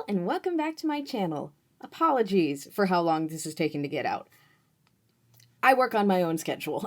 y'all, and welcome back to my channel. Apologies for how long this is taking to get out. I work on my own schedule.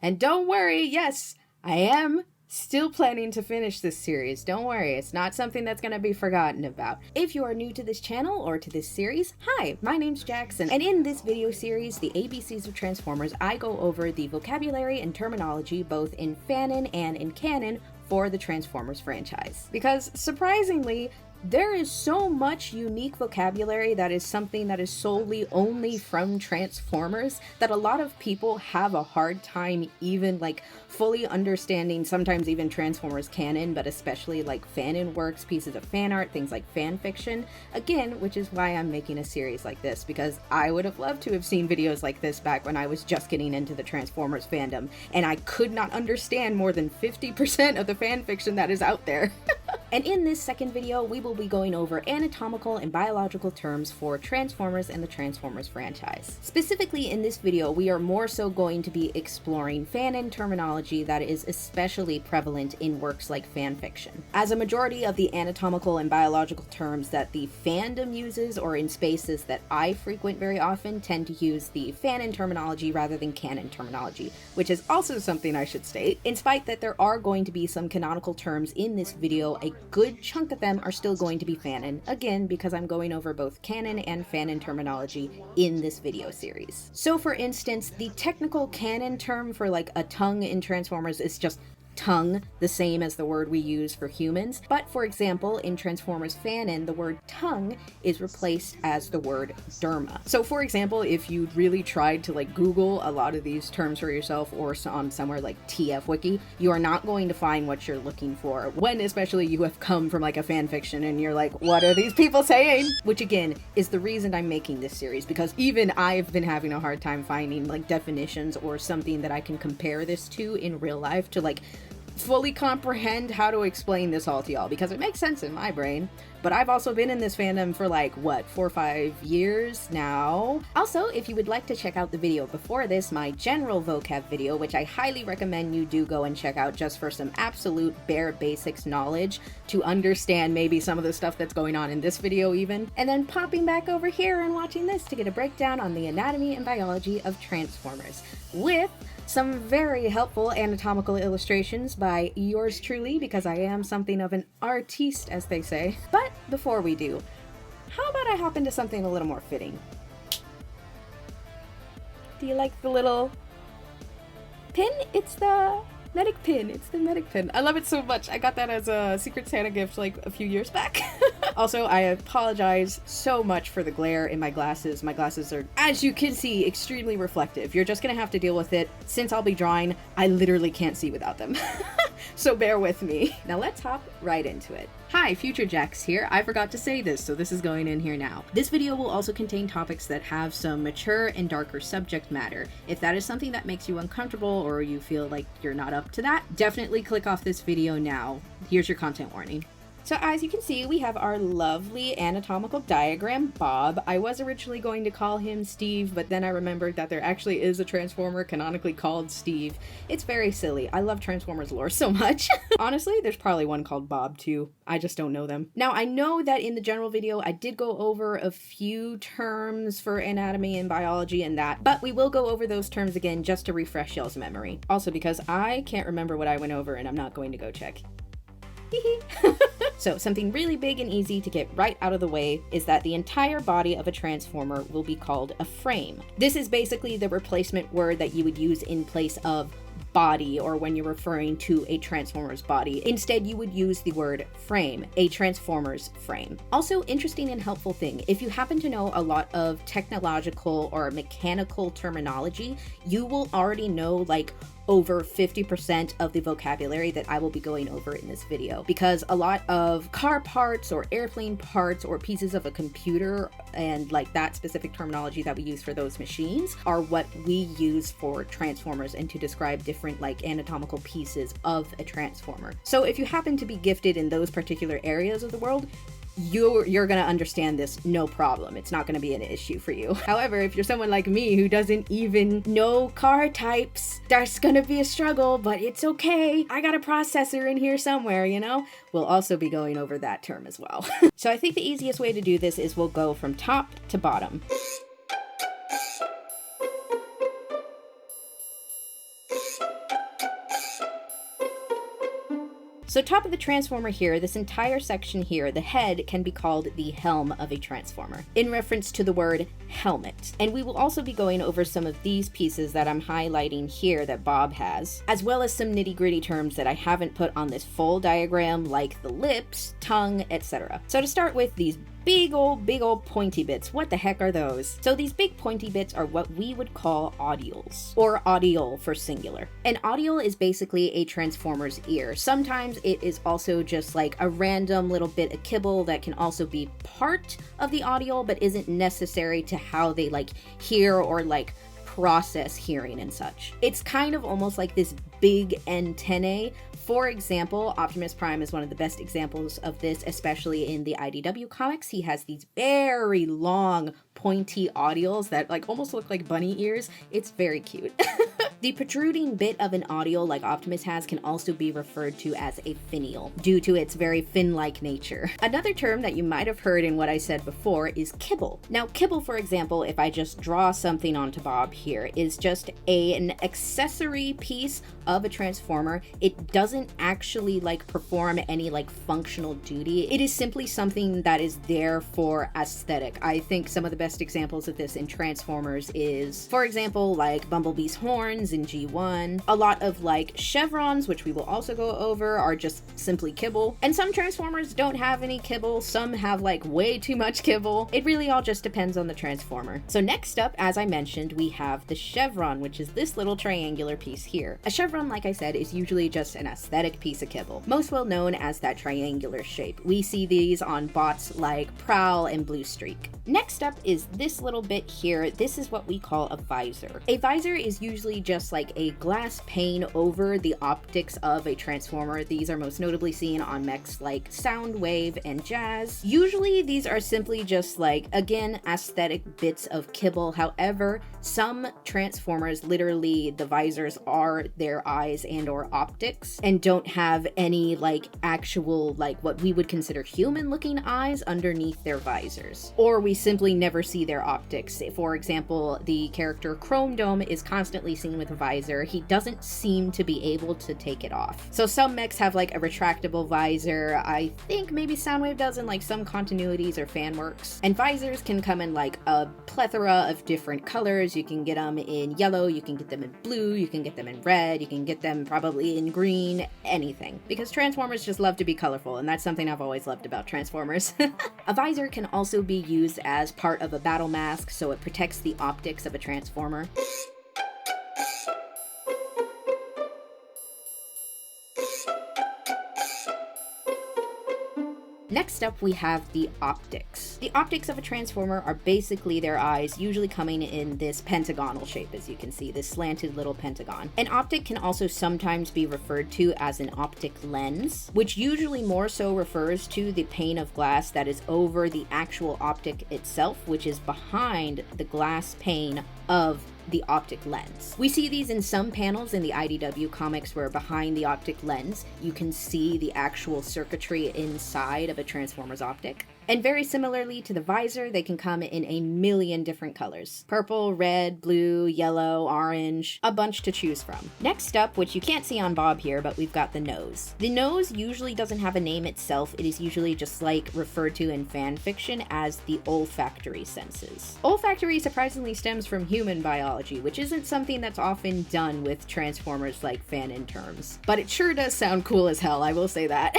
And don't worry, yes, I am still planning to finish this series. Don't worry, it's not something that's going to be forgotten about. If you are new to this channel or to this series, hi, my name's Jackson, and in this video series, The ABCs of Transformers, I go over the vocabulary and terminology both in fanon and in canon for the Transformers franchise. Because, surprisingly, there is so much unique vocabulary that is something that is solely only from Transformers that a lot of people have a hard time even fully understanding, sometimes even Transformers canon, but especially fanon works, pieces of fan art, things like fan fiction. Again, which is why I'm making a series like this, because I would have loved to have seen videos like this back when I was just getting into the Transformers fandom, and I could not understand more than 50% of the fan fiction that is out there. And in this second video, we will be going over anatomical and biological terms for Transformers and the Transformers franchise. Specifically in this video, we are more so going to be exploring fanon terminology that is especially prevalent in works like fanfiction. As a majority of the anatomical and biological terms that the fandom uses, or in spaces that I frequent very often, tend to use the fanon terminology rather than canon terminology, which is also something I should state. In spite that there are going to be some canonical terms in this video, a good chunk of them are still going to be fanon, again because I'm going over both canon and fanon terminology in this video series. So for instance, the technical canon term for a tongue in Transformers is just tongue, the same as the word we use for humans. But for example, in Transformers fanon, the word tongue is replaced as the word derma. So for example, if you really tried to Google a lot of these terms for yourself or on somewhere like TFWiki, you are not going to find what you're looking for when especially you have come from a fan fiction and you're like, what are these people saying? Which again is the reason I'm making this series, because even I've been having a hard time finding definitions or something that I can compare this to in real life to fully comprehend how to explain this all to y'all, because it makes sense in my brain. But I've also been in this fandom for 4 or 5 years now. Also, if you would like to check out the video before this, my general vocab video, which I highly recommend you do go and check out just for some absolute bare basics knowledge to understand maybe some of the stuff that's going on in this video even, and then popping back over here and watching this to get a breakdown on the anatomy and biology of Transformers, with some very helpful anatomical illustrations by yours truly, because I am something of an artiste, as they say. But before we do, how about I hop into something a little more fitting? Do you like the little pin? It's the medic pin. It's the medic pin. I love it so much. I got that as a Secret Santa gift a few years back. Also, I apologize so much for the glare in my glasses. My glasses are, as you can see, extremely reflective. You're just gonna have to deal with it. Since I'll be drawing, I literally can't see without them. So bear with me. Now let's hop right into it. Hi, Future Jax here. I forgot to say this, so this is going in here now. This video will also contain topics that have some mature and darker subject matter. If that is something that makes you uncomfortable or you feel like you're not up to that, definitely click off this video now. Here's your content warning. So as you can see, we have our lovely anatomical diagram, Bob. I was originally going to call him Steve, but then I remembered that there actually is a Transformer canonically called Steve. It's very silly. I love Transformers lore so much. Honestly, there's probably one called Bob too. I just don't know them. Now, I know that in the general video, I did go over a few terms for anatomy and biology and that, but we will go over those terms again just to refresh y'all's memory. Also because I can't remember what I went over and I'm not going to go check. So something really big and easy to get right out of the way is that the entire body of a Transformer will be called a frame. This is basically the replacement word that you would use in place of body, or when you're referring to a Transformer's body. Instead, you would use the word frame, a Transformer's frame. Also, interesting and helpful thing, if you happen to know a lot of technological or mechanical terminology, you will already know over 50% of the vocabulary that I will be going over in this video, because a lot of car parts or airplane parts or pieces of a computer and that specific terminology that we use for those machines are what we use for Transformers and to describe different anatomical pieces of a Transformer. So if you happen to be gifted in those particular areas of the world, you're gonna understand this no problem. It's not gonna be an issue for you. However, if you're someone like me who doesn't even know car types, that's gonna be a struggle, but it's okay. I got a processor in here somewhere, you know? We'll also be going over that term as well. So I think the easiest way to do this is we'll go from top to bottom. So top of the transformer here, this entire section here, the head can be called the helm of a transformer, in reference to the word helmet. And we will also be going over some of these pieces that I'm highlighting here that Bob has, as well as some nitty-gritty terms that I haven't put on this full diagram, like the lips, tongue, etc. So to start with, these big old pointy bits. What the heck are those? So these big pointy bits are what we would call audioles, or audiole for singular. An audiole is basically a transformer's ear. Sometimes it is also just like a random little bit of kibble that can also be part of the audiole, but isn't necessary to how they like hear or like process hearing and such. It's kind of almost like this big antennae. For example, Optimus Prime is one of the best examples of this, especially in the IDW comics. He has these very long, pointy audioles that like almost look like bunny ears. It's very cute. The protruding bit of an audiole like Optimus has can also be referred to as a finial, due to its very fin-like nature. Another term that you might have heard in what I said before is kibble. Now, kibble, for example, if I just draw something onto Bob here, is just an accessory piece of a transformer. It doesn't actually like perform any like functional duty. It is simply something that is there for aesthetic. I think some of the best examples of this in Transformers is, for example, like Bumblebee's horns in G1. A lot of like chevrons, which we will also go over, are just simply kibble. And some Transformers don't have any kibble. Some have like way too much kibble. It really all just depends on the Transformer. So next up, as I mentioned, we have the chevron, which is this little triangular piece here. A chevron, like I said, is usually just an aesthetic piece of kibble, most well known as that triangular shape. We see these on bots like Prowl and Blue Streak. Next up is this little bit here. This is what we call a visor. A visor is usually just like a glass pane over the optics of a transformer. These are most notably seen on mechs like Soundwave and Jazz. Usually these are simply just like, again, aesthetic bits of kibble. However, some transformers, literally the visors are their eyes and or optics and don't have any like actual like what we would consider human looking eyes underneath their visors, or we simply never see their optics. For example, the character Chrome Dome is constantly seen with a visor. He doesn't seem to be able to take it off. So some mechs have like a retractable visor. I think maybe Soundwave does in like some continuities or fan works. And visors can come in like a plethora of different colors. You can get them in yellow, you can get them in blue, you can get them in red, you can get them probably in green, anything. Because Transformers just love to be colorful, and that's something I've always loved about Transformers. A visor can also be used as part of a battle mask, so it protects the optics of a Transformer. Next up, we have the optics. The optics of a transformer are basically their eyes, usually coming in this pentagonal shape, as you can see, this slanted little pentagon. An optic can also sometimes be referred to as an optic lens, which usually more so refers to the pane of glass that is over the actual optic itself, which is behind the glass pane of the optic lens. We see these in some panels in the IDW comics where behind the optic lens, you can see the actual circuitry inside of a Transformer's optic. And very similarly to the visor, they can come in a million different colors. Purple, red, blue, yellow, orange, a bunch to choose from. Next up, which you can't see on Bob here, but we've got the nose. The nose usually doesn't have a name itself. It is usually just like referred to in fan fiction as the olfactory senses. Olfactory surprisingly stems from human biology, which isn't something that's often done with Transformers like fanon terms. But it sure does sound cool as hell, I will say that.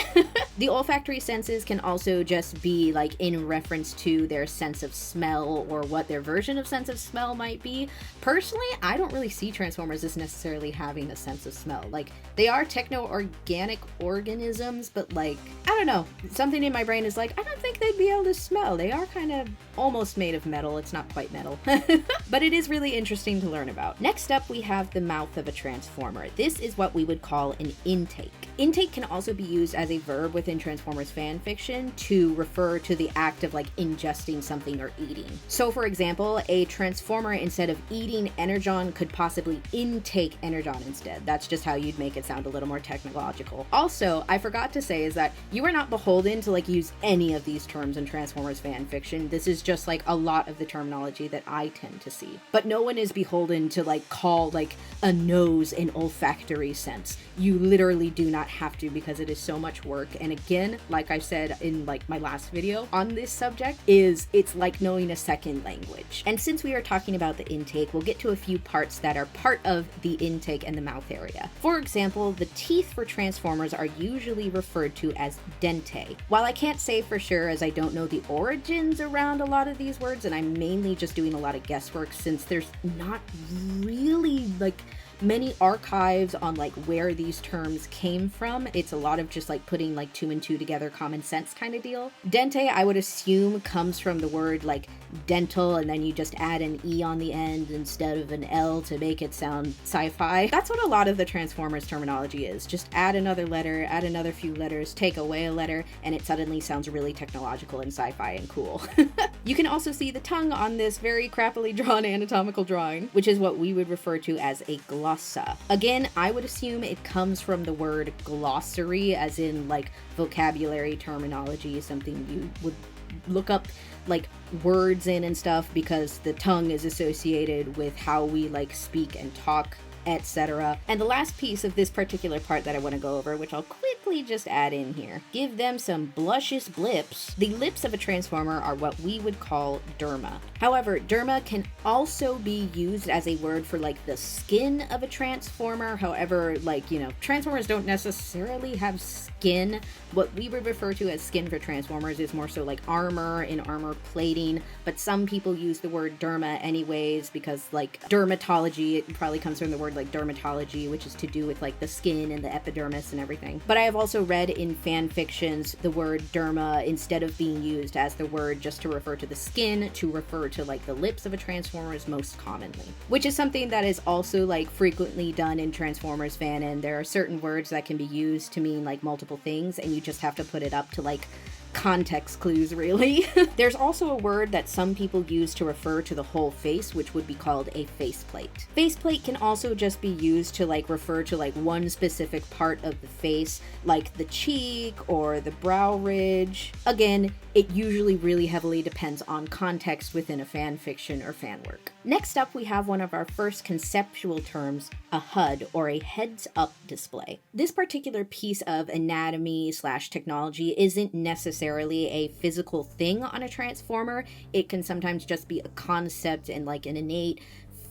The olfactory senses can also just be like in reference to their sense of smell or what their version of sense of smell might be. Personally, I don't really see Transformers as necessarily having a sense of smell. Like, they are techno-organic organisms, but like, I don't know. Something in my brain is like, I don't think they'd be able to smell. They are kind of almost made of metal. It's not quite metal, but it is really interesting to learn about. Next up, we have the mouth of a transformer. This is what we would call an intake. Intake can also be used as a verb within Transformers fanfiction to refer to the act of like ingesting something or eating. So for example, a transformer, instead of eating energon, could possibly intake energon instead. That's just how you'd make it sound a little more technological. Also, I forgot to say is that you are not beholden to like use any of these terms in Transformers fanfiction. This is just like a lot of the terminology that I tend to see. But no one is beholden to like call like a nose an olfactory sense. You literally do not have to, because it is so much work. And again, like I said in like my last video on this subject, it's like knowing a second language. And since we are talking about the intake, we'll get to a few parts that are part of the intake and the mouth area. For example, the teeth for Transformers are usually referred to as dente. While I can't say for sure, as I don't know the origins around a lot of these words, and I'm mainly just doing a lot of guesswork since there's not really like many archives on like where these terms came from. It's a lot of just like putting like two and two together, common sense kind of deal. Dente, I would assume, comes from the word like dental, and then you just add an E on the end instead of an L to make it sound sci-fi. That's what a lot of the Transformers terminology is. Just add another letter, add another few letters, take away a letter, and it suddenly sounds really technological and sci-fi and cool. You can also see the tongue on this very crappily drawn anatomical drawing, which is what we would refer to as a glossa. Again, I would assume it comes from the word glossary, as in like vocabulary terminology, something you would look up like words in and stuff, because the tongue is associated with how we like speak and talk, etc. And the last piece of this particular part that I want to go over, which I'll quickly just add in here, give them some blushious blips. The lips of a transformer are what we would call derma. However, derma can also be used as a word for like the skin of a transformer. However, like, you know, transformers don't necessarily have skin. What we would refer to as skin for transformers is more so like armor and armor plating, but some people use the word derma anyways, because like dermatology, it probably comes from the word like dermatology, which is to do with like the skin and the epidermis and everything. But I have also read in fan fictions the word derma, instead of being used as the word just to refer to the skin, to refer to like the lips of a transformer is most commonly, which is something that is also like frequently done in Transformers fanon. There are certain words that can be used to mean like multiple things, and you just have to put it up to like context clues, really. There's also a word that some people use to refer to the whole face, which would be called a faceplate. Faceplate can also just be used to like refer to like one specific part of the face, like the cheek or the brow ridge. Again, it usually really heavily depends on context within a fan fiction or fan work. Next up, we have one of our first conceptual terms, a HUD, or a heads-up display. This particular piece of anatomy / technology isn't necessarily a physical thing on a transformer. It can sometimes just be a concept and like an innate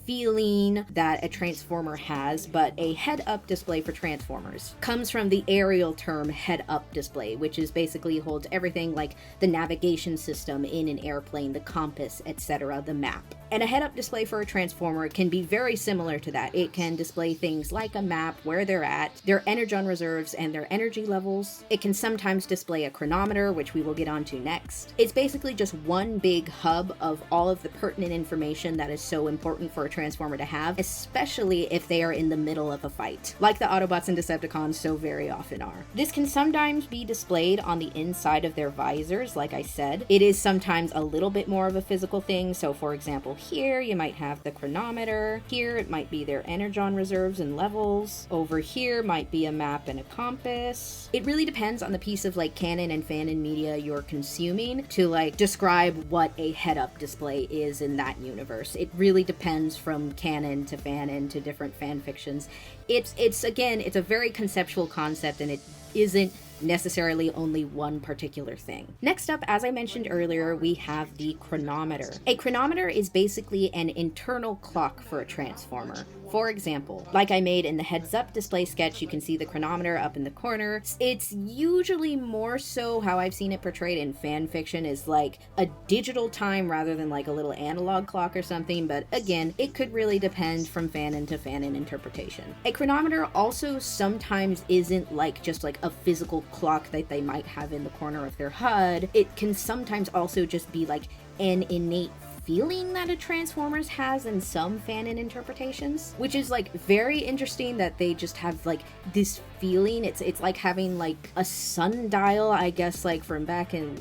feeling that a transformer has, but a head-up display for transformers comes from the aerial term head-up display, which is basically holds everything like the navigation system in an airplane, the compass, etc., the map. And a head-up display for a transformer can be very similar to that. It can display things like a map, where they're at, their energon reserves, and their energy levels. It can sometimes display a chronometer, which we will get onto next. It's basically just one big hub of all of the pertinent information that is so important for a transformer to have, especially if they are in the middle of a fight, like the Autobots and Decepticons so very often are. This can sometimes be displayed on the inside of their visors, like I said. It is sometimes a little bit more of a physical thing, so for example, here you might have the chronometer, here it might be their energon reserves and levels, over here might be a map and a compass. It really depends on the piece of like canon and fanon media you're consuming to like describe what a head-up display is in that universe. It really depends from canon to fanon to different fan fictions. It's again, it's a very conceptual concept, and it isn't necessarily only one particular thing. Next up, as I mentioned earlier, we have the chronometer. A chronometer is basically an internal clock for a transformer. For example, like I made in the heads-up display sketch, you can see the chronometer up in the corner. It's usually more so how I've seen it portrayed in fan fiction is like a digital time rather than like a little analog clock or something, but again, it could really depend from fanon to fanon interpretation. A chronometer also sometimes isn't like just like a physical clock that they might have in the corner of their HUD. It can sometimes also just be like an innate feeling that a Transformers has in some fanon interpretations, which is like very interesting that they just have like this feeling. It's like having like a sundial, I guess, like from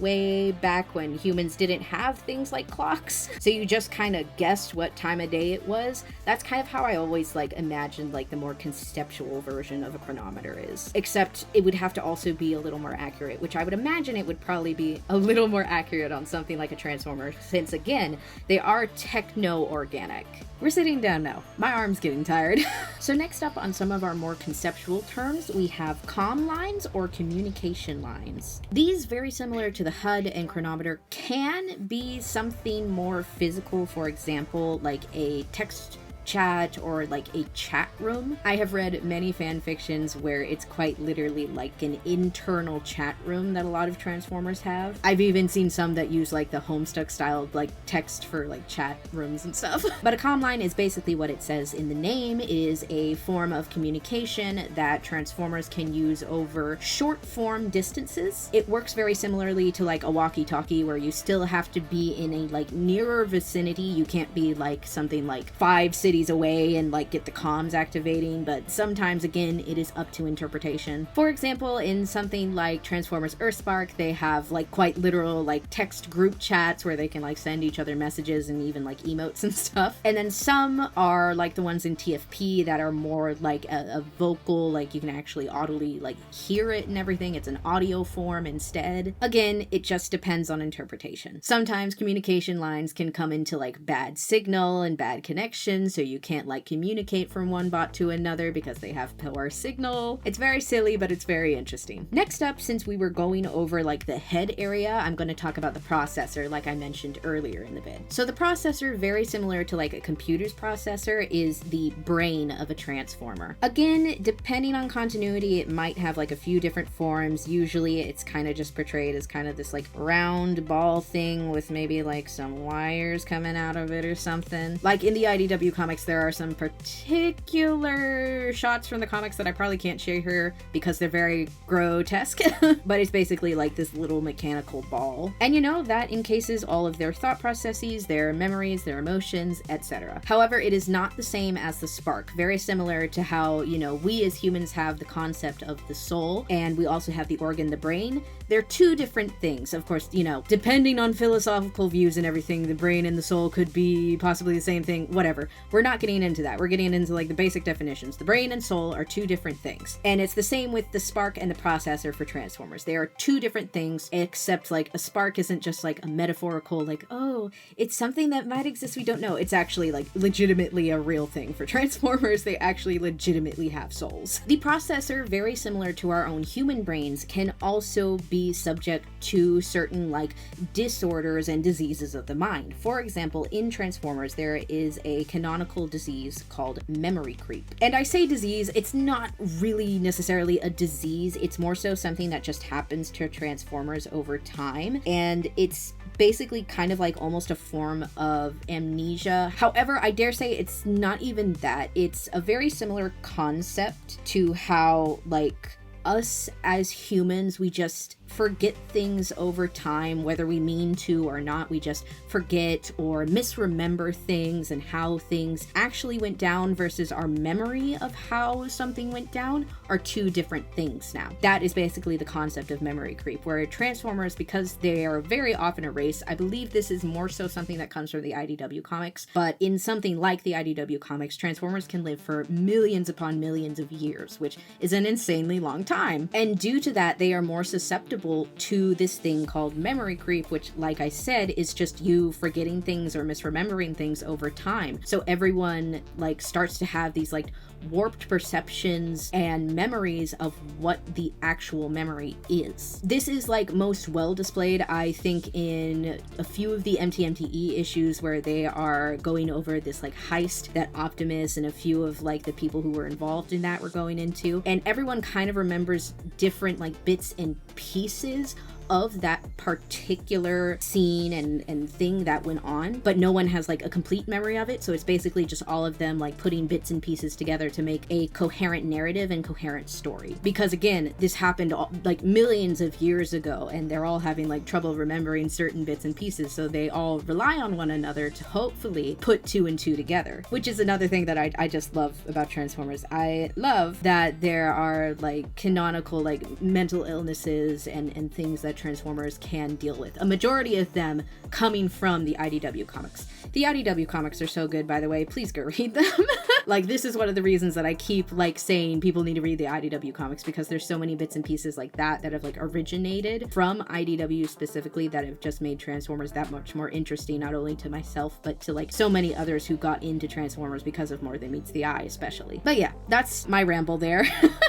way back when humans didn't have things like clocks, so you just kind of guessed what time of day it was. That's kind of how I always like imagined like the more conceptual version of a chronometer is, except it would have to also be a little more accurate, which I would imagine it would probably be a little more accurate on something like a Transformer, since again they are techno-organic. We're sitting down now. My arm's getting tired. So next up on some of our more conceptual terms, we have comm lines or communication lines. These, very similar to the HUD and chronometer, can be something more physical, for example, like a text chat or like a chat room. I have read many fan fictions where it's quite literally like an internal chat room that a lot of Transformers have. I've even seen some that use like the Homestuck style like text for like chat rooms and stuff. But a comm line is basically what it says in the name. It is a form of communication that Transformers can use over short form distances. It works very similarly to like a walkie-talkie, where you still have to be in a like nearer vicinity. You can't be like something like 5 cities away and like get the comms activating, but sometimes again it is up to interpretation. For example, in something like Transformers Earthspark, they have like quite literal like text group chats where they can like send each other messages and even like emotes and stuff. And then some are like the ones in TFP that are more like a vocal, like you can actually audibly like hear it and everything. It's an audio form instead. Again, it just depends on interpretation. Sometimes communication lines can come into like bad signal and bad connection, so you can't like communicate from one bot to another because they have poor signal. It's very silly, but it's very interesting. Next up, since we were going over like the head area, I'm going to talk about the processor, like I mentioned earlier in the vid. So the processor, very similar to like a computer's processor, is the brain of a Transformer. Again, depending on continuity, it might have like a few different forms. Usually it's kind of just portrayed as kind of this like round ball thing with maybe like some wires coming out of it or something. Like in the IDW comics, there are some particular shots from the comics that I probably can't share here because they're very grotesque, but it's basically like this little mechanical ball. And you know, that encases all of their thought processes, their memories, their emotions, etc. However, it is not the same as the spark. Very similar to how, you know, we as humans have the concept of the soul, and we also have the organ, the brain. They're two different things. Of course, you know, depending on philosophical views and everything, the brain and the soul could be possibly the same thing, whatever. We're not getting into that. We're getting into like the basic definitions. The brain and soul are two different things. And it's the same with the spark and the processor for Transformers. They are two different things, except like a spark isn't just like a metaphorical, like, oh, it's something that might exist, we don't know. It's actually like legitimately a real thing for Transformers. They actually legitimately have souls. The processor, very similar to our own human brains, can also be subject to certain like disorders and diseases of the mind. For example, in Transformers, there is a canonical disease called memory creep. And I say disease, it's not really necessarily a disease. It's more so something that just happens to Transformers over time. And it's basically kind of like almost a form of amnesia. However, I dare say it's not even that. It's a very similar concept to how like us as humans, we just forget things over time, whether we mean to or not. We just forget or misremember things and how things actually went down versus our memory of how something went down are two different things now. That is basically the concept of memory creep, where Transformers, because they are very often erased, I believe this is more so something that comes from the IDW comics, but in something like the IDW comics, Transformers can live for millions upon millions of years, which is an insanely long time. And due to that, they are more susceptible to this thing called memory creep, which, like I said, is just you forgetting things or misremembering things over time. So everyone like starts to have these like warped perceptions and memories of what the actual memory is. This is like most well displayed, I think, in a few of the MTMTE issues where they are going over this like heist that Optimus and a few of like the people who were involved in that were going into, and everyone kind of remembers different like bits and pieces of that particular scene and thing that went on, but no one has like a complete memory of it. So it's basically just all of them like putting bits and pieces together to make a coherent narrative and coherent story. Because again, this happened like millions of years ago, and they're all having like trouble remembering certain bits and pieces, so they all rely on one another to hopefully put 2 and 2 together, which is another thing that I just love about Transformers. I love that there are like canonical like mental illnesses and things that Transformers can deal with. A majority of them coming from the IDW comics. The IDW comics are so good, by the way. Please go read them. Like, this is one of the reasons that I keep like saying people need to read the IDW comics, because there's so many bits and pieces like that have like originated from IDW specifically that have just made Transformers that much more interesting, not only to myself but to like so many others who got into Transformers because of More Than Meets the Eye especially. But yeah, that's my ramble there.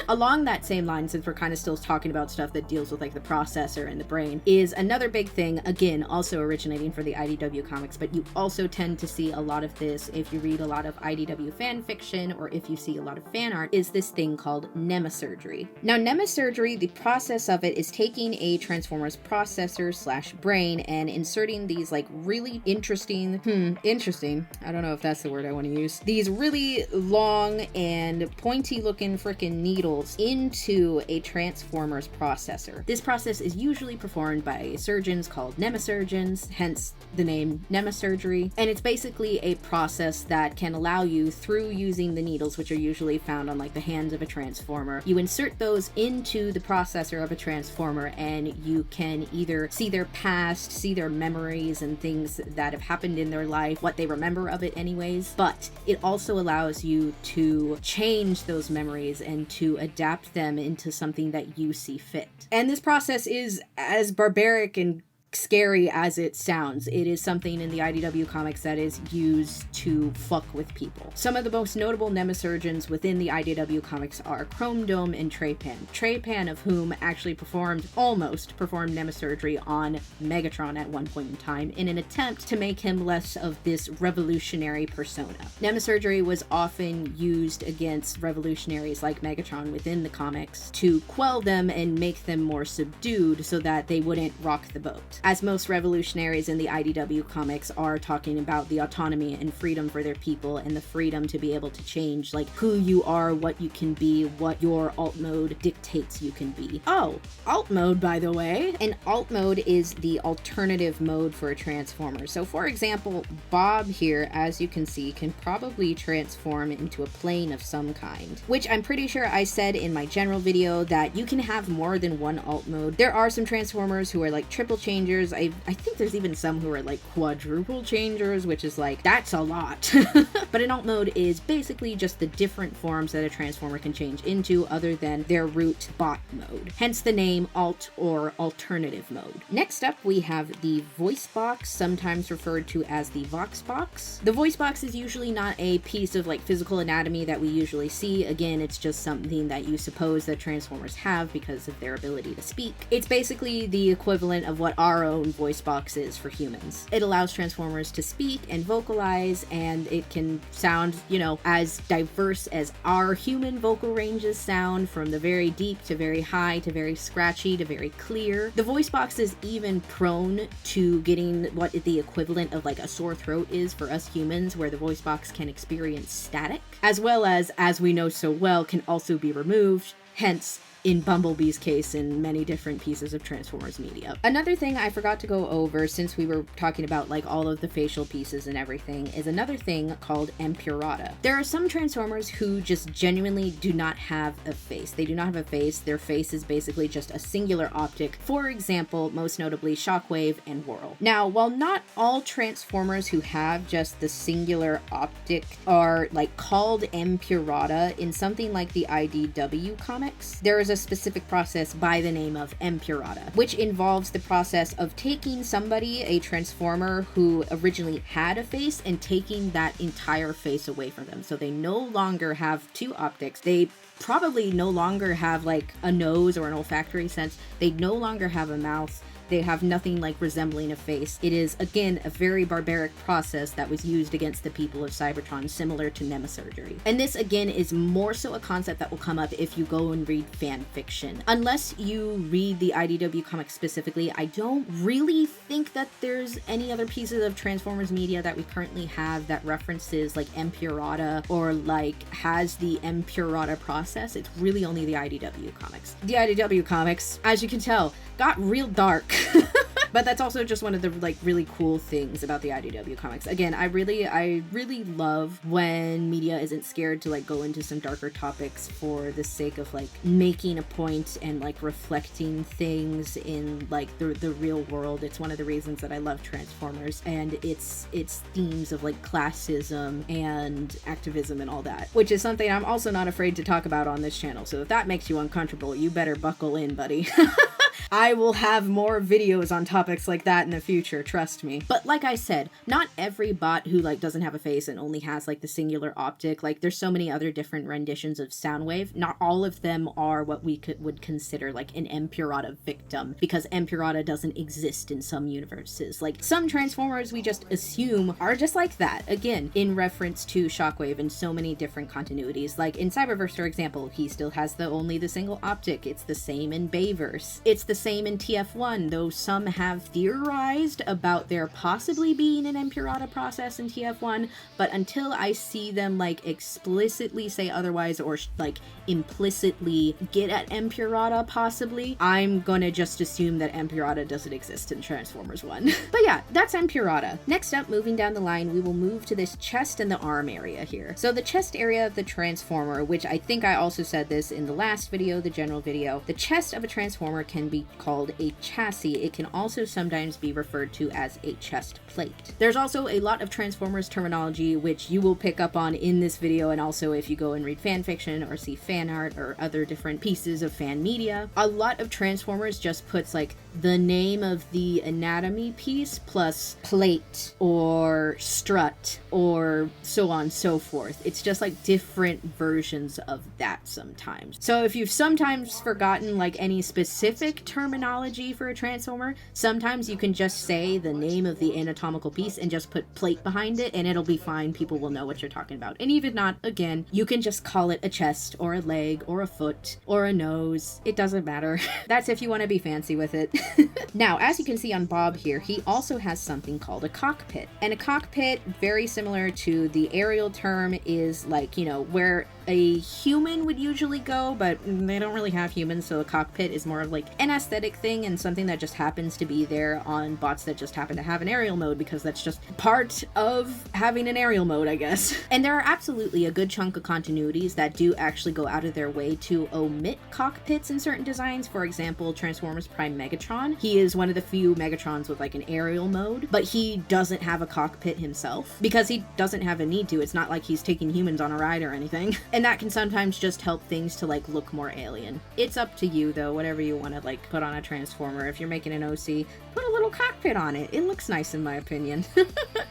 Along that same line, since we're kind of still talking about stuff that deals with like the processor and the brain, is another big thing, again also originating for the IDW comics, but you also tend to see a lot of this if you read a lot of IDW fan fiction or if you see a lot of fan art, is this thing called Mnemosurgery. Now Mnemosurgery, the process of it is taking a Transformers processor slash brain and inserting these like really interesting, I don't know if that's the word I want to use, these really long and pointy looking freaking needles into a Transformers processor. This process is usually performed by surgeons called mnemosurgeons, hence the name Mnemosurgery, and it's basically a process that can allow you, through using the needles, which are usually found on like the hands of a Transformer, you insert those into the processor of a Transformer and you can either see their past, see their memories and things that have happened in their life, what they remember of it anyways, but it also allows you to change those memories and to adapt them into something that you see fit. And this process is as barbaric and scary as it sounds. It is something in the IDW comics that is used to fuck with people. Some of the most notable mnemosurgeons within the IDW comics are Chrome Dome and Trepan. Trepan, of whom actually almost performed mnemosurgery on Megatron at one point in time in an attempt to make him less of this revolutionary persona. Mnemosurgery was often used against revolutionaries like Megatron within the comics to quell them and make them more subdued so that they wouldn't rock the boat. As most revolutionaries in the IDW comics are talking about the autonomy and freedom for their people and the freedom to be able to change like who you are, what you can be, what your alt mode dictates you can be. Oh, alt mode, by the way. An alt mode is the alternative mode for a Transformer. So for example, Bob here, as you can see, can probably transform into a plane of some kind, which I'm pretty sure I said in my general video that you can have more than one alt mode. There are some Transformers who are like triple changers. I think there's even some who are like quadruple changers, which is like, that's a lot. But an alt mode is basically just the different forms that a Transformer can change into other than their root bot mode. Hence the name alt or alternative mode. Next up, we have the voice box, sometimes referred to as the Vox box. The voice box is usually not a piece of like physical anatomy that we usually see. Again, it's just something that you suppose that Transformers have because of their ability to speak. It's basically the equivalent of what our own voice box is for humans. It allows Transformers to speak and vocalize, and it can sound, as diverse as our human vocal ranges sound, from the very deep to very high to very scratchy to very clear. The voice box is even prone to getting what the equivalent of like a sore throat is for us humans, where the voice box can experience static, as well as we know so well, can also be removed, hence in Bumblebee's case in many different pieces of Transformers media. Another thing I forgot to go over, since we were talking about like all of the facial pieces and everything, is another thing called Empurata. There are some Transformers who just genuinely do not have a face. They do not have a face. Their face is basically just a singular optic. For example, most notably Shockwave and Whirl. Now, while not all Transformers who have just the singular optic are like called Empurata in something like the IDW comics, there is a specific process by the name of Empurata, which involves the process of taking somebody, a Transformer who originally had a face, and taking that entire face away from them. So they no longer have two optics. They probably no longer have like a nose or an olfactory sense. They no longer have a mouth. They have nothing like resembling a face. It is, again, a very barbaric process that was used against the people of Cybertron, similar to Mnemosurgery. And this, again, is more so a concept that will come up if you go and read fan fiction. Unless you read the IDW comics specifically, I don't really think that there's any other pieces of Transformers media that we currently have that references like Empurata or like has the Empurata process. It's really only the IDW comics. The IDW comics, as you can tell, got real dark. But that's also just one of the like really cool things about the IDW comics. Again, I really love when media isn't scared to like go into some darker topics for the sake of like making a point and like reflecting things in like the real world. It's one of the reasons that I love Transformers and its themes of like classism and activism and all that, which is something I'm also not afraid to talk about on this channel. So if that makes you uncomfortable, you better buckle in, buddy. I will have more videos on topics like that in the future, trust me. But like I said, not every bot who like doesn't have a face and only has like the singular optic, like there's so many other different renditions of Soundwave. Not all of them are what we would consider like an Empurata victim, because Empurata doesn't exist in some universes. Like some Transformers we just assume are just like that, again, in reference to Shockwave in so many different continuities. Like in Cyberverse, for example, he still has only the single optic. It's the same in Bayverse. It's the same in TF1, though some have theorized about there possibly being an Empurata process in TF1, but until I see them like explicitly say otherwise or like implicitly get at Empurata possibly, I'm gonna just assume that Empurata doesn't exist in Transformers 1. But yeah, that's Empurata. Next up, moving down the line, we will move to this chest and the arm area here. So the chest area of the Transformer, which I think I also said this in the last video, the general video, the chest of a Transformer can be called a chassis. It can also sometimes be referred to as a chest plate. There's also a lot of Transformers terminology which you will pick up on in this video, and also if you go and read fan fiction or see fan art or other different pieces of fan media. A lot of Transformers just puts like the name of the anatomy piece plus plate or strut or so on and so forth. It's just like different versions of that sometimes. So if you've sometimes forgotten like any specific terminology for a Transformer, sometimes you can just say the name of the anatomical piece and just put plate behind it and it'll be fine. People will know what you're talking about. And even not, again, you can just call it a chest or a leg or a foot or a nose. It doesn't matter. That's if you want to be fancy with it. Now, as you can see on Bob here, he also has something called a cockpit. And a cockpit, very similar to the aerial term, is like, you know, where a human would usually go, but they don't really have humans, so a cockpit is more of like an aesthetic thing and something that just happens to be there on bots that just happen to have an aerial mode, because that's just part of having an aerial mode, I guess. And there are absolutely a good chunk of continuities that do actually go out of their way to omit cockpits in certain designs. For example, Transformers Prime Megatron. He is one of the few Megatrons with like an aerial mode, but he doesn't have a cockpit himself because he doesn't have a need to. It's not like he's taking humans on a ride or anything. And that can sometimes just help things to like look more alien. It's up to you though, whatever you want to like put on a Transformer. If you're making an OC, put a little cockpit on it. It looks nice in my opinion.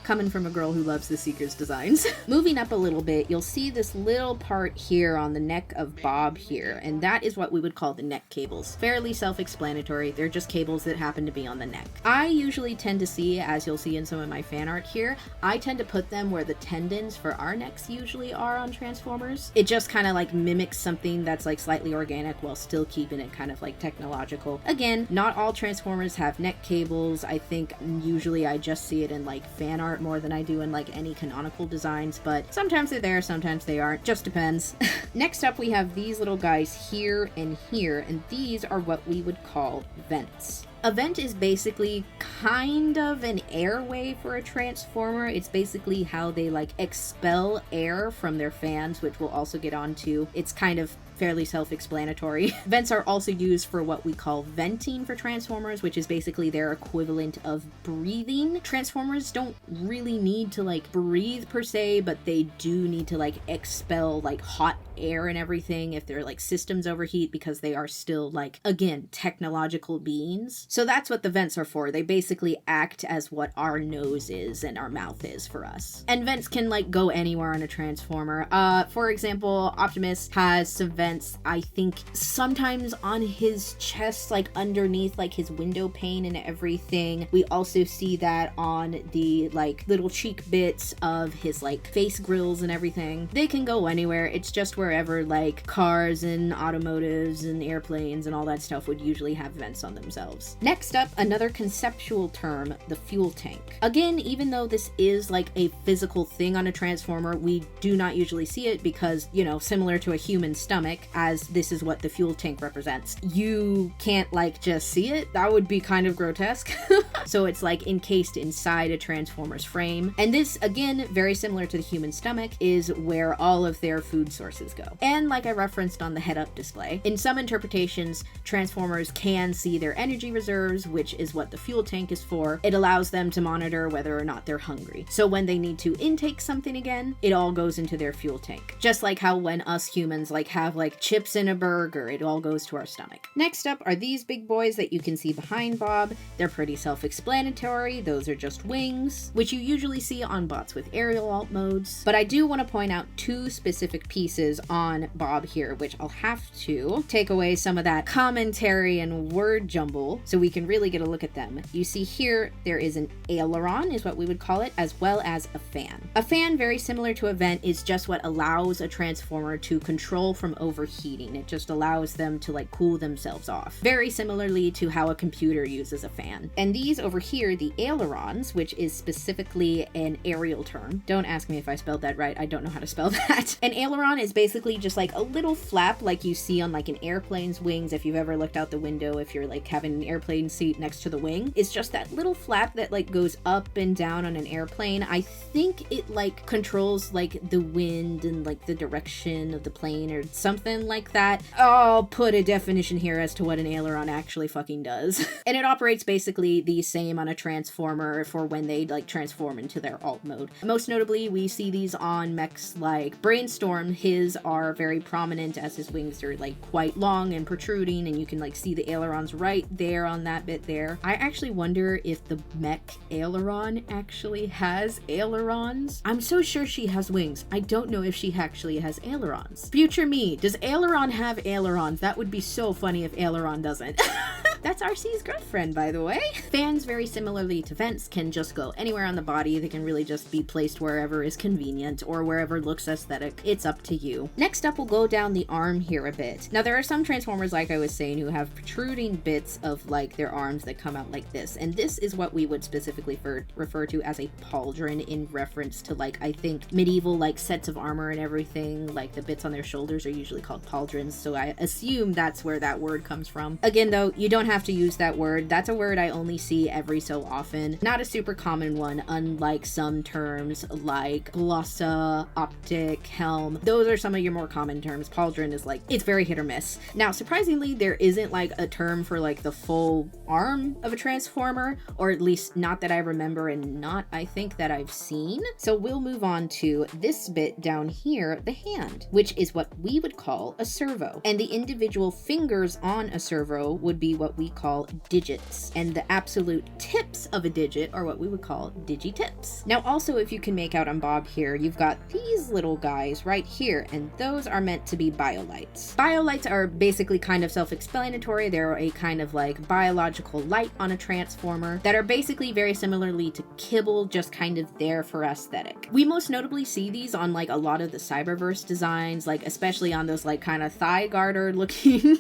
Coming from a girl who loves the Seeker's designs. Moving up a little bit, you'll see this little part here on the neck of Bob here, and that is what we would call the neck cables. Fairly self-explanatory. They're just cables that happen to be on the neck. I usually tend to see, as you'll see in some of my fan art here, I tend to put them where the tendons for our necks usually are on Transformers. It just kind of like mimics something that's like slightly organic while still keeping it kind of like technological. Again, not all Transformers have neck cables. I think usually I just see it in like fan art more than I do in like any canonical designs, but sometimes they're there, sometimes they aren't. Just depends. Next up, we have these little guys here, and these are what we would call vents. A vent is basically kind of an airway for a Transformer. It's basically how they like expel air from their fans, which we'll also get onto. It's kind of fairly self-explanatory. Vents are also used for what we call venting for Transformers, which is basically their equivalent of breathing. Transformers don't really need to like breathe per se, but they do need to like expel like hot air and everything if their like systems overheat, because they are still like, again, technological beings. So that's what the vents are for. They basically act as what our nose is and our mouth is for us. And vents can like go anywhere on a Transformer. For example, Optimus has some vents vents. I think sometimes on his chest, like underneath like his window pane and everything. We also see that on the like little cheek bits of his like face grills and everything. They can go anywhere. It's just wherever like cars and automotives and airplanes and all that stuff would usually have vents on themselves. Next up, another conceptual term, the fuel tank. Again, even though this is like a physical thing on a transformer, we do not usually see it because, you know, similar to a human stomach, as this is what the fuel tank represents, you can't like just see it. That would be kind of grotesque. So it's like encased inside a transformer's frame. And this, again, very similar to the human stomach, is where all of their food sources go. And like I referenced on the head-up display, in some interpretations, transformers can see their energy reserves, which is what the fuel tank is for. It allows them to monitor whether or not they're hungry. So when they need to intake something again, it all goes into their fuel tank. Just like how when us humans like have like chips in a burger, it all goes to our stomach. Next up are these big boys that you can see behind Bob. They're pretty self-explanatory. Those are just wings, which you usually see on bots with aerial alt modes. But I do want to point out two specific pieces on Bob here, which I'll have to take away some of that commentary and word jumble so we can really get a look at them. You see here, there is an aileron, is what we would call it, as well as a fan. A fan, very similar to a vent, is just what allows a transformer to control from overheating. It just allows them to like cool themselves off. Very similarly to how a computer uses a fan. And these over here, the ailerons, which is specifically an aerial term. Don't ask me if I spelled that right. I don't know how to spell that. An aileron is basically just like a little flap like you see on like an airplane's wings. If you've ever looked out the window, if you're like having an airplane seat next to the wing, it's just that little flap that like goes up and down on an airplane. I think it like controls like the wind and like the direction of the plane or something like that. I'll put a definition here as to what an aileron actually fucking does. And it operates basically the same on a transformer for when they like transform into their alt mode. Most notably, we see these on mechs like Brainstorm. His are very prominent as his wings are like quite long and protruding, and you can like see the ailerons right there on that bit there. I actually wonder if the mech aileron actually has ailerons. I'm so sure she has wings. I don't know if she actually has ailerons. Future me, does aileron have ailerons? That would be so funny if aileron doesn't. That's RC's girlfriend, by the way. Fans, very similarly to vents, can just go anywhere on the body. They can really just be placed wherever is convenient or wherever looks aesthetic. It's up to you. Next up, we'll go down the arm here a bit. Now, there are some transformers, like I was saying, who have protruding bits of like their arms that come out like this. And this is what we would specifically refer to as a pauldron, in reference to like, I think, medieval like sets of armor and everything. Like the bits on their shoulders are usually called pauldrons. So I assume that's where that word comes from. Again, though, you don't have to use that word. That's a word I only see every so often. Not a super common one, unlike some terms like glossa, optic, helm. Those are some of your more common terms. Pauldron is like, it's very hit or miss. Now, surprisingly, there isn't like a term for like the full arm of a transformer, or at least not that I remember, and not I think that I've seen. So we'll move on to this bit down here, the hand, which is what we would call a servo. And the individual fingers on a servo would be what we call digits, and the absolute tips of a digit are what we would call digitips. Now, also, if you can make out on Bob here, you've got these little guys right here, and those are meant to be biolights. Biolights are basically kind of self-explanatory. They're a kind of like biological light on a transformer that are basically very similarly to kibble, just kind of there for aesthetic. We most notably see these on like a lot of the Cyberverse designs, like especially on those like kind of thigh garter looking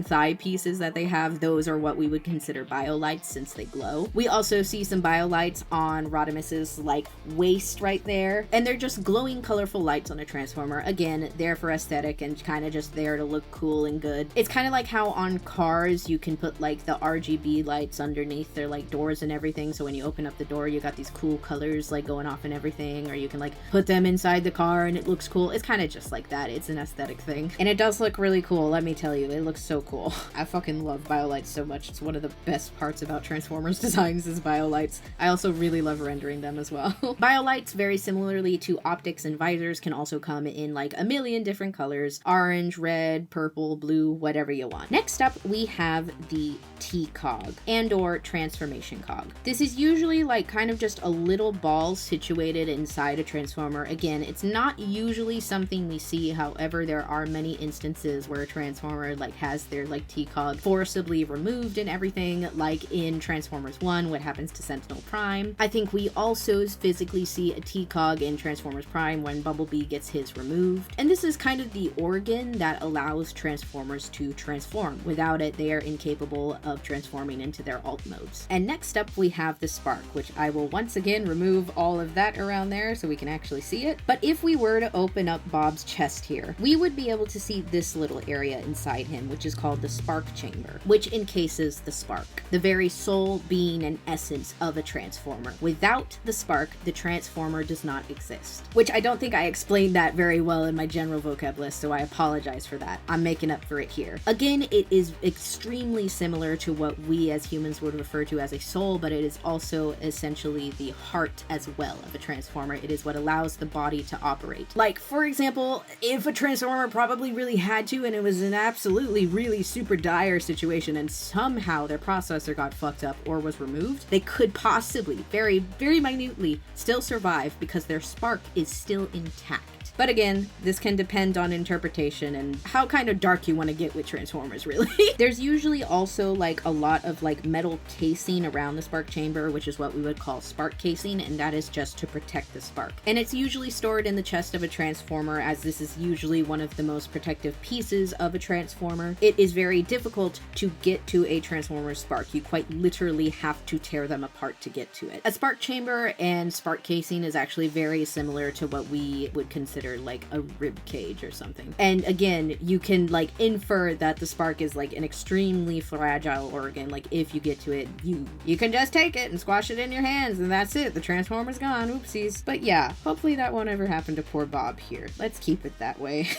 thigh pieces that they have. Those are what we would consider biolights since they glow. We also see some biolights on Rodimus's like waist right there, and they're just glowing colorful lights on a transformer. Again, there for aesthetic and kind of just there to look cool and good. It's kind of like how on cars you can put like the RGB lights underneath their like doors and everything, so when you open up the door you got these cool colors like going off and everything, or you can like put them inside the car and it looks cool. It's kind of just like that. It's an aesthetic thing, and it does look really cool, let me tell you. It looks so cool. I fucking love biolights so much. It's one of the best parts about Transformers designs is biolights. I also really love rendering them as well. Biolights, very similarly to optics and visors, can also come in like a million different colors. Orange, red, purple, blue, whatever you want. Next up, we have the T-cog and or transformation cog. This is usually like kind of just a little ball situated inside a transformer. Again, it's not usually something we see. However, there are many instances where a transformer like has their like T-cog forcibly removed and everything, like in Transformers 1, what happens to Sentinel Prime. I think we also physically see a T-cog in Transformers Prime when Bumblebee gets his removed. And this is kind of the organ that allows Transformers to transform. Without it, they are incapable of transforming into their alt modes. And next up, we have the spark, which I will once again remove all of that around there so we can actually see it. But if we were to open up Bob's chest here, we would be able to see this little area inside him, which is called the spark chamber, which encases the spark, the very soul, being, and essence of a transformer. Without the spark, the transformer does not exist. Which I don't think I explained that very well in my general vocab list, so I apologize for that. I'm making up for it here. Again, it is extremely similar to what we as humans would refer to as a soul, but it is also essentially the heart as well of a transformer. It is what allows the body to operate. Like, for example, if a transformer probably really had to and it was an absolutely really super dire situation and somehow their processor got fucked up or was removed, they could possibly, very, very minutely, still survive because their spark is still intact. But again, this can depend on interpretation and how kind of dark you want to get with Transformers, really. There's usually also like a lot of like metal casing around the spark chamber, which is what we would call spark casing, and that is just to protect the spark. And it's usually stored in the chest of a Transformer, as this is usually one of the most protective pieces of a Transformer. It is very difficult to get to a Transformer's spark. You quite literally have to tear them apart to get to it. A spark chamber and spark casing is actually very similar to what we would consider like a rib cage or something. And again, you can like infer that the spark is like an extremely fragile organ. Like if you get to it, you can just take it and squash it in your hands and that's it. The Transformer's gone. Oopsies. But yeah, hopefully that won't ever happen to poor Bob here. Let's keep it that way.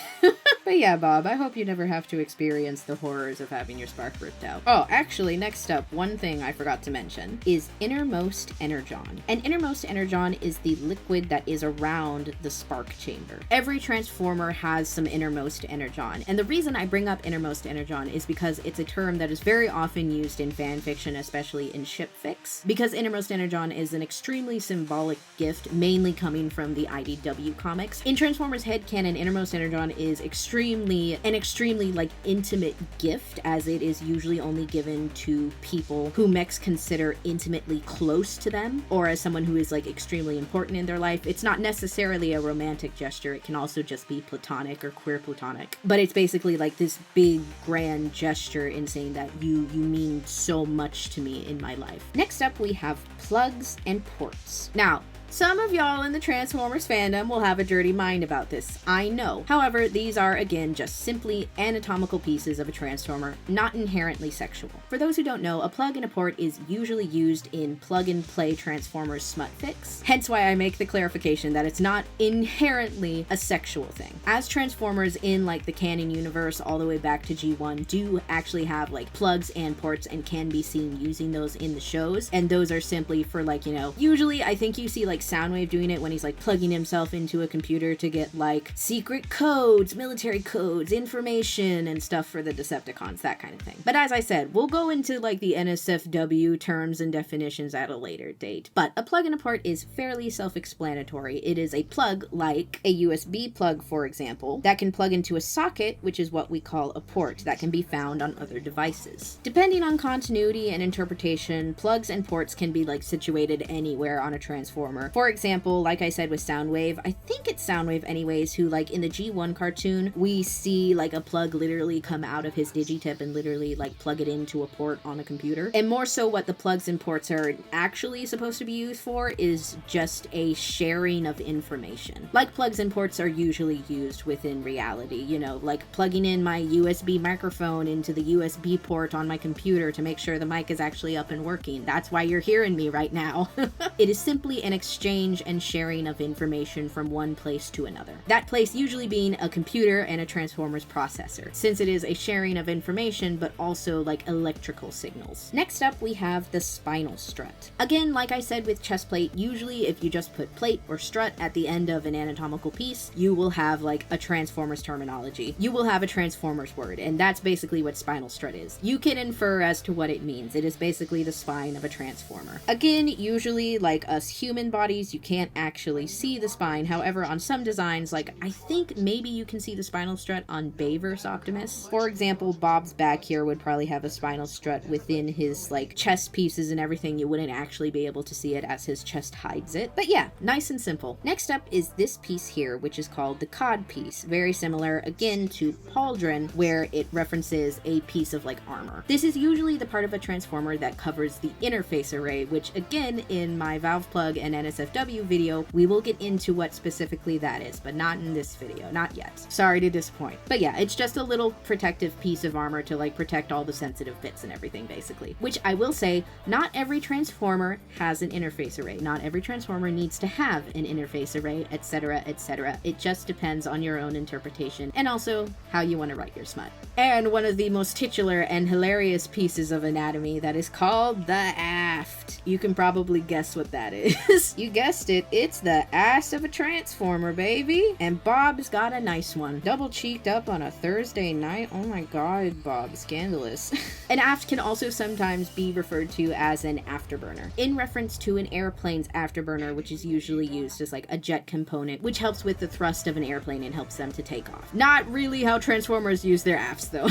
But yeah, Bob, I hope you never have to experience the horrors of having your spark ripped out. Oh, actually, next up, one thing I forgot to mention is innermost energon. And innermost energon is the liquid that is around the spark chamber. Every Transformer has some innermost energon, and the reason I bring up innermost energon is because it's a term that is very often used in fan fiction, especially in ship fics, because innermost energon is an extremely symbolic gift, mainly coming from the IDW comics. In Transformers headcanon, innermost energon is an extremely like intimate gift, as it is usually only given to people who mechs consider intimately close to them, or as someone who is like extremely important in their life. It's not necessarily a romantic gesture. It can also just be platonic or queer platonic, but it's basically like this big grand gesture in saying that you mean so much to me in my life. Next up, we have plugs and ports. Now, some of y'all in the Transformers fandom will have a dirty mind about this, I know. However, these are, again, just simply anatomical pieces of a Transformer, not inherently sexual. For those who don't know, a plug and a port is usually used in plug-and-play Transformers smut fics, hence why I make the clarification that it's not inherently a sexual thing. As Transformers in, like, the canon universe all the way back to G1 do actually have, like, plugs and ports and can be seen using those in the shows, and those are simply for, like, you know, usually I think you see, like, Soundwave doing it when he's like plugging himself into a computer to get like secret codes, military codes, information and stuff for the Decepticons, that kind of thing. But as I said, we'll go into like the NSFW terms and definitions at a later date. But a plug and a port is fairly self-explanatory. It is a plug like a USB plug, for example, that can plug into a socket, which is what we call a port, that can be found on other devices. Depending on continuity and interpretation, plugs and ports can be like situated anywhere on a Transformer. For example, like I said with Soundwave, I think it's Soundwave anyways, who like in the G1 cartoon, we see like a plug literally come out of his digitip and literally like plug it into a port on a computer. And more so what the plugs and ports are actually supposed to be used for is just a sharing of information. Like plugs and ports are usually used within reality, you know, like plugging in my USB microphone into the USB port on my computer to make sure the mic is actually up and working. That's why you're hearing me right now. It is simply an exchange exchange and sharing of information from one place to another. That place usually being a computer and a transformer's processor, since it is a sharing of information but also like electrical signals. Next up we have the spinal strut. Again, like I said with chest plate, usually if you just put plate or strut at the end of an anatomical piece, you will have like a transformer's terminology. You will have a transformer's word, and that's basically what spinal strut is. You can infer as to what it means. It is basically the spine of a transformer. Again, usually like us human bodies, you can't actually see the spine. However, on some designs, like I think maybe you can see the spinal strut on Bay vs. Optimus. For example, Bob's back here would probably have a spinal strut within his like chest pieces and everything. You wouldn't actually be able to see it as his chest hides it. But yeah, nice and simple. Next up is this piece here, which is called the cod piece. Very similar again to pauldron, where it references a piece of like armor. This is usually the part of a transformer that covers the interface array, which again, in my valve plug and NSFW video, we will get into what specifically that is, but not in this video, not yet. Sorry to disappoint. But yeah, it's just a little protective piece of armor to like protect all the sensitive bits and everything basically. Which I will say, not every transformer has an interface array. Not every transformer needs to have an interface array, etc., etc. It just depends on your own interpretation and also how you want to write your smut. And one of the most titular and hilarious pieces of anatomy that is called the aft. You can probably guess what that is. You guessed it, it's the ass of a transformer, baby. And Bob's got a nice one. Double cheeked up on a Thursday night. Oh my god, Bob, scandalous. An aft can also sometimes be referred to as an afterburner, in reference to an airplane's afterburner, which is usually used as like a jet component, which helps with the thrust of an airplane and helps them to take off. Not really how transformers use their afts though.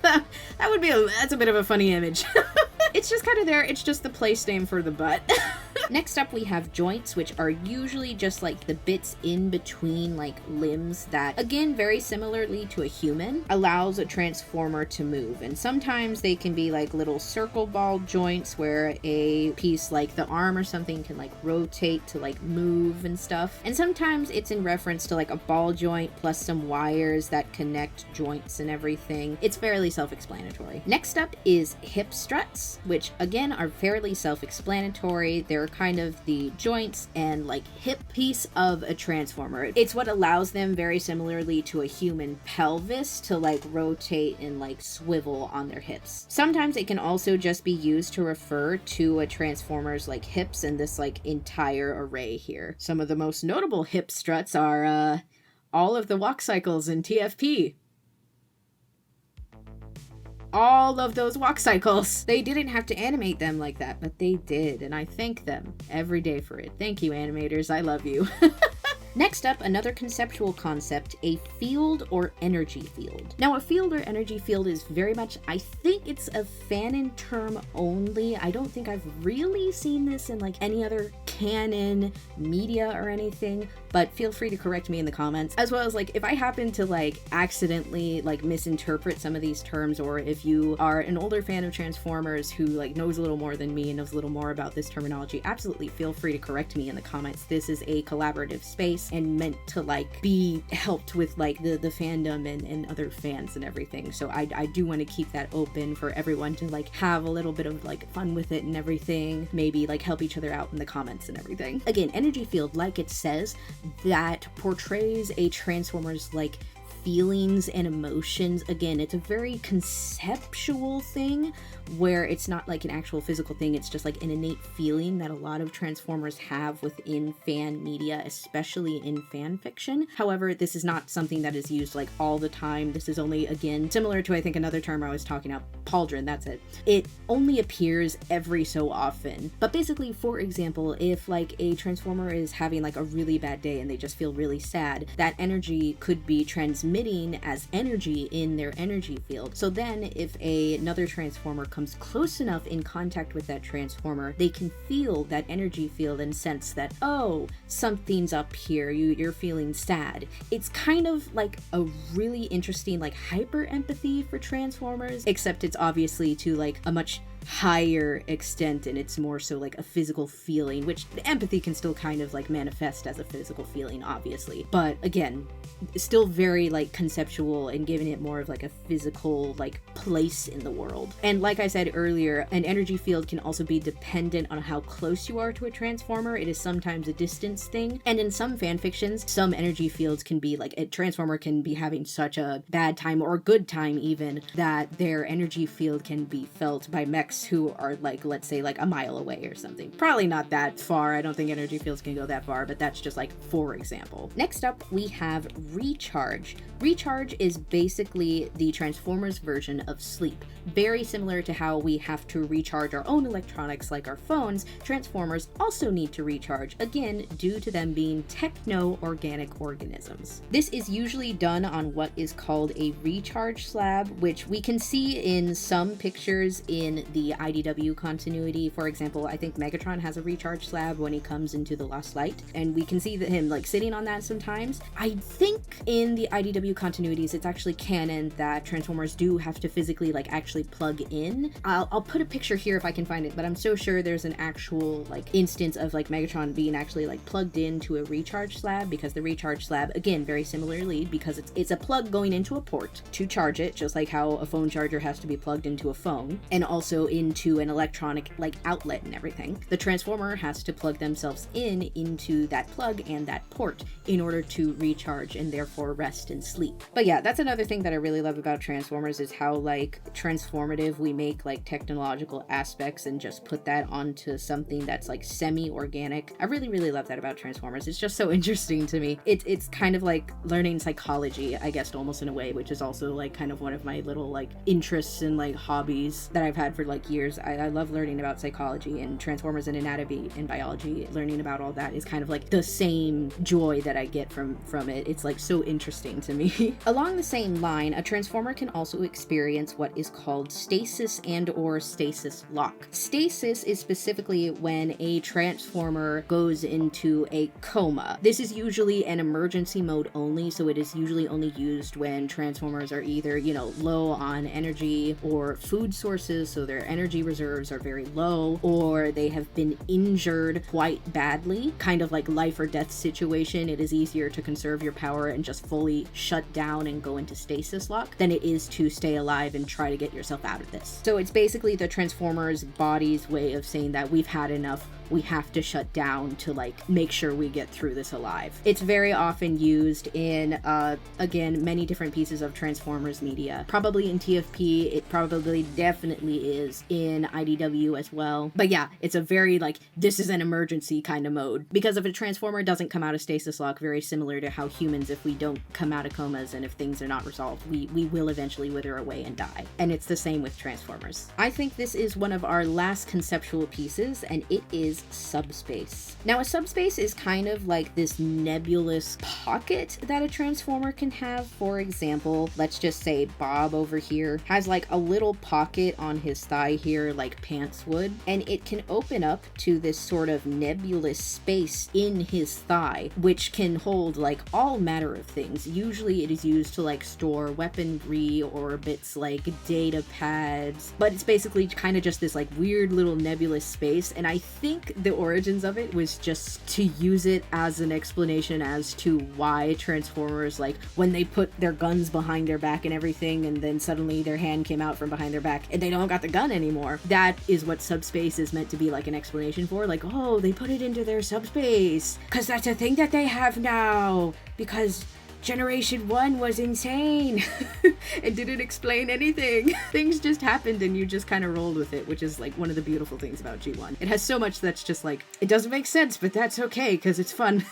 That's a bit of a funny image. It's just kind of there, it's just the place name for the butt. Next up we have joints, which are usually just like the bits in between like limbs that, again, very similarly to a human, allows a transformer to move. And sometimes they can be like little circle ball joints where a piece like the arm or something can like rotate to like move and stuff. And sometimes it's in reference to like a ball joint plus some wires that connect joints and everything. It's fairly self-explanatory. Next up is hip struts, which again are fairly self-explanatory. They're kind of the joints and like hip piece of a transformer. It's what allows them, very similarly to a human pelvis, to like rotate and like swivel on their hips. Sometimes it can also just be used to refer to a transformer's like hips and this like entire array here. Some of the most notable hip struts are all of the walk cycles in TFP. All of those walk cycles. They didn't have to animate them like that, but they did, and I thank them every day for it. Thank you, animators. I love you. Next up, another conceptual concept, a field or energy field. Now, a field or energy field is very much, I think it's a fanon term only. I don't think I've really seen this in like any other canon media or anything, but feel free to correct me in the comments. As well as like, if I happen to like accidentally like misinterpret some of these terms, or if you are an older fan of Transformers who like knows a little more than me and knows a little more about this terminology, absolutely feel free to correct me in the comments. This is a collaborative space and meant to like be helped with like the fandom and other fans and everything. So I do want to keep that open for everyone to like have a little bit of like fun with it and everything. Maybe like help each other out in the comments and everything. Again, energy field, like it says, that portrays a Transformer's like feelings and emotions. Again, it's a very conceptual thing where it's not like an actual physical thing. It's just like an innate feeling that a lot of Transformers have within fan media, especially in fan fiction. However, this is not something that is used like all the time. This is only, again, similar to I think another term I was talking about, pauldron, that's it. It only appears every so often. But basically, for example, if like a Transformer is having like a really bad day and they just feel really sad, that energy could be transmitting as energy in their energy field. So then if another Transformer comes close enough in contact with that Transformer, they can feel that energy field and sense that, oh, something's up here, you're feeling sad. It's kind of like a really interesting like hyper empathy for Transformers, except it's obviously to like a much higher extent, and it's more so like a physical feeling, which empathy can still kind of like manifest as a physical feeling, obviously, but again, still very like conceptual and giving it more of like a physical like place in the world. And like I said earlier, an energy field can also be dependent on how close you are to a transformer. It is sometimes a distance thing, and in some fan fictions, some energy fields can be like, a transformer can be having such a bad time or good time even, that their energy field can be felt by mechs who are like, let's say like a mile away or something. Probably not that far, I don't think energy fields can go that far, but that's just like for example. Next up we have recharge. Recharge is basically the Transformers version of sleep. Very similar to how we have to recharge our own electronics like our phones, Transformers also need to recharge, again, due to them being techno-organic organisms. This is usually done on what is called a recharge slab, which we can see in some pictures in the IDW continuity. For example, I think Megatron has a recharge slab when he comes into the Lost Light, and we can see that him like sitting on that sometimes. I think in the IDW continuities, it's actually canon that Transformers do have to physically like actually plug in. I'll put a picture here if I can find it, but I'm so sure there's an actual like instance of like Megatron being actually like plugged into a recharge slab, because the recharge slab, again, very similarly, because it's a plug going into a port to charge it, just like how a phone charger has to be plugged into a phone, and also into an electronic like outlet and everything. The Transformer has to plug themselves into that plug and that port in order to recharge and therefore rest and sleep. But yeah, that's another thing that I really love about Transformers, is how like transformative we make like technological aspects and just put that onto something that's like semi-organic. I really love that about Transformers. It's just so interesting to me. It's kind of like learning psychology, I guess, almost in a way, which is also like kind of one of my little like interests and like hobbies that I've had for like years. I love learning about psychology, and Transformers and anatomy and biology. Learning about all that is kind of like the same joy that I get from it. It's like so interesting to me. Along the same line, a Transformer can also experience what is called stasis and or stasis lock. Stasis is specifically when a Transformer goes into a coma. This is usually an emergency mode only, so it is usually only used when Transformers are either, you know, low on energy or food sources, so their energy reserves are very low, or they have been injured quite badly, kind of like life or death situation. It is easier to conserve your power and just fully shut down and go into stasis lock than it is to stay alive and try to get yourself out of this. So it's basically the Transformers' body's way of saying that we've had enough, we have to shut down to like make sure we get through this alive. It's very often used in again, many different pieces of Transformers media. Probably in TFP, it probably definitely is in IDW as well. But yeah, it's a very like, this is an emergency kind of mode, because if a Transformer doesn't come out of stasis lock, very similar to how humans, if we don't come out of comas and if things are not resolved, we will eventually wither away and die. And it's the same with Transformers. I think this is one of our last conceptual pieces, and it is subspace. Now, a subspace is kind of like this nebulous pocket that a Transformer can have. For example, let's just say Bob over here has like a little pocket on his thigh here, like pants would, and it can open up to this sort of nebulous space in his thigh, which can hold like all matter of things. Usually it is used to like store weaponry or bits like data pads, but it's basically kind of just this like weird little nebulous space, and I think the origins of it was just to use it as an explanation as to why Transformers, like when they put their guns behind their back and everything, and then suddenly their hand came out from behind their back and they don't got the gun anymore. That is what subspace is meant to be like an explanation for, like, oh, they put it into their subspace because that's a thing that they have now, because Generation 1 was insane. It didn't explain anything. Things just happened and you just kind of rolled with it, which is like one of the beautiful things about G1. It has so much that's just like, it doesn't make sense, but that's okay because it's fun.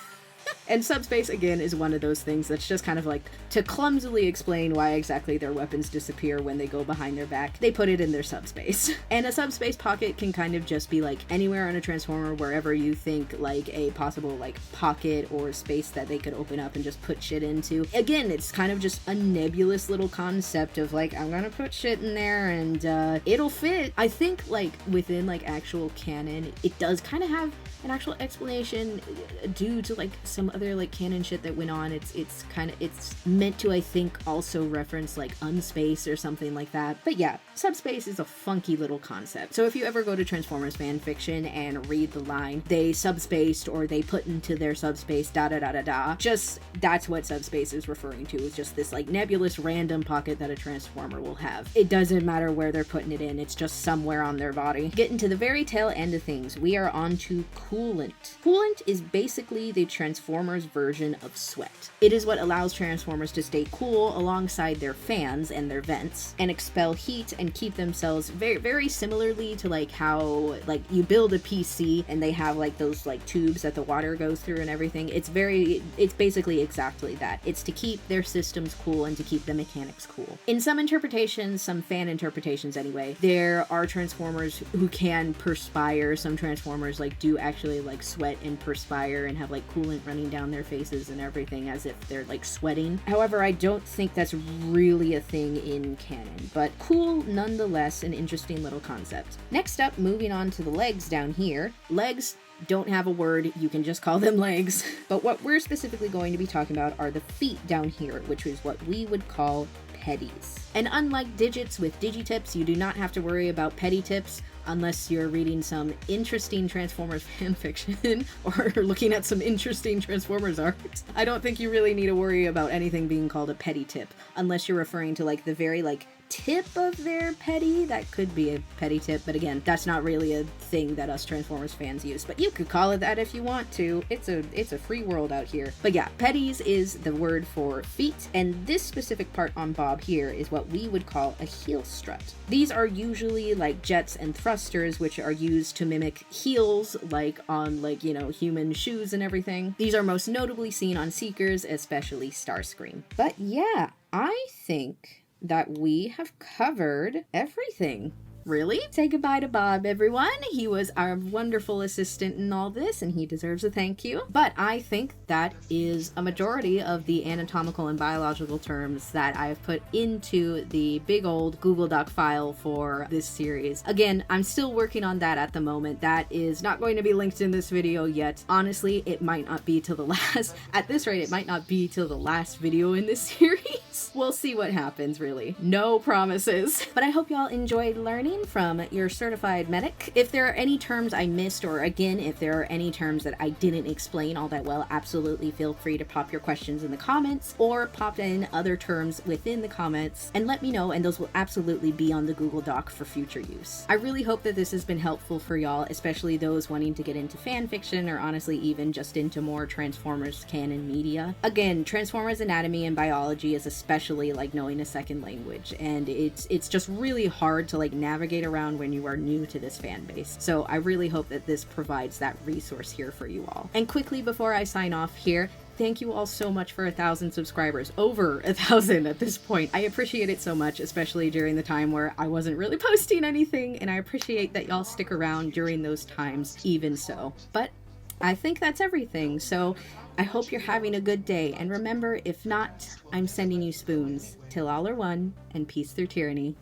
And subspace, again, is one of those things that's just kind of like to clumsily explain why exactly their weapons disappear when they go behind their back. They put it in their subspace. And a subspace pocket can kind of just be like anywhere on a Transformer, wherever you think like a possible like pocket or space that they could open up and just put shit into. Again, it's kind of just a nebulous little concept of like, I'm gonna put shit in there and it'll fit. I think like within like actual canon, it does kind of have an actual explanation due to like some other like canon shit that went on. It's meant to, I think, also reference like unspace or something like that. But yeah, subspace is a funky little concept. So if you ever go to Transformers fan fiction and read the line, they subspaced or they put into their subspace da da da da da, just that's what subspace is referring to. It's just this like nebulous random pocket that a Transformer will have. It doesn't matter where they're putting it in, it's just somewhere on their body. Getting to the very tail end of things, we are on to coolant. Coolant is basically the Transformers version of sweat. It is what allows Transformers to stay cool alongside their fans and their vents and expel heat and keep themselves very, very similarly to like how like you build a PC and they have like those like tubes that the water goes through and everything. It's basically exactly that. It's to keep their systems cool and to keep the mechanics cool. In some interpretations, some fan interpretations anyway, there are Transformers who can perspire. Some Transformers like do actually like sweat and perspire and have like coolant running down their faces and everything as if they're like sweating. However, I don't think that's really a thing in canon, but cool nonetheless, an interesting little concept. Next up, moving on to the legs down here. Legs don't have a word, you can just call them legs. But what we're specifically going to be talking about are the feet down here, which is what we would call pedis. And unlike digits with digitips, you do not have to worry about petty tips unless you're reading some interesting Transformers fanfiction or looking at some interesting Transformers art. I don't think you really need to worry about anything being called a petty tip unless you're referring to like the very like tip of their petty. That could be a petty tip, but again, that's not really a thing that us Transformers fans use, but you could call it that if you want to. It's a free world out here. But yeah, pedis is the word for feet, and this specific part on Bob here is what we would call a heel strut. These are usually like jets and thrusters, which are used to mimic heels like on like, you know, human shoes and everything. These are most notably seen on Seekers, especially Starscream. But yeah, I think that we have covered everything. Really? Say goodbye to Bob, everyone. He was our wonderful assistant in all this, and he deserves a thank you. But I think that is a majority of the anatomical and biological terms that I've put into the big old Google Doc file for this series. Again, I'm still working on that at the moment. That is not going to be linked in this video yet. Honestly, it might not be till the last, at this rate, it might not be till the last video in this series. We'll see what happens, really. No promises. But I hope y'all enjoyed learning from your certified medic. If there are any terms I missed, or again, if there are any terms that I didn't explain all that well, absolutely feel free to pop your questions in the comments or pop in other terms within the comments and let me know, and those will absolutely be on the Google Doc for future use. I really hope that this has been helpful for y'all, especially those wanting to get into fan fiction or honestly even just into more Transformers canon media. Again, Transformers anatomy and biology is especially like knowing a second language, and it's just really hard to like navigate around when you are new to this fan base. So I really hope that this provides that resource here for you all. And quickly before I sign off here, thank you all so much for 1,000 subscribers. Over 1,000 at this point. I appreciate it so much, especially during the time where I wasn't really posting anything, and I appreciate that y'all stick around during those times even so. But I think that's everything, so I hope you're having a good day, and remember, if not, I'm sending you spoons. Till all are one, and peace through tyranny.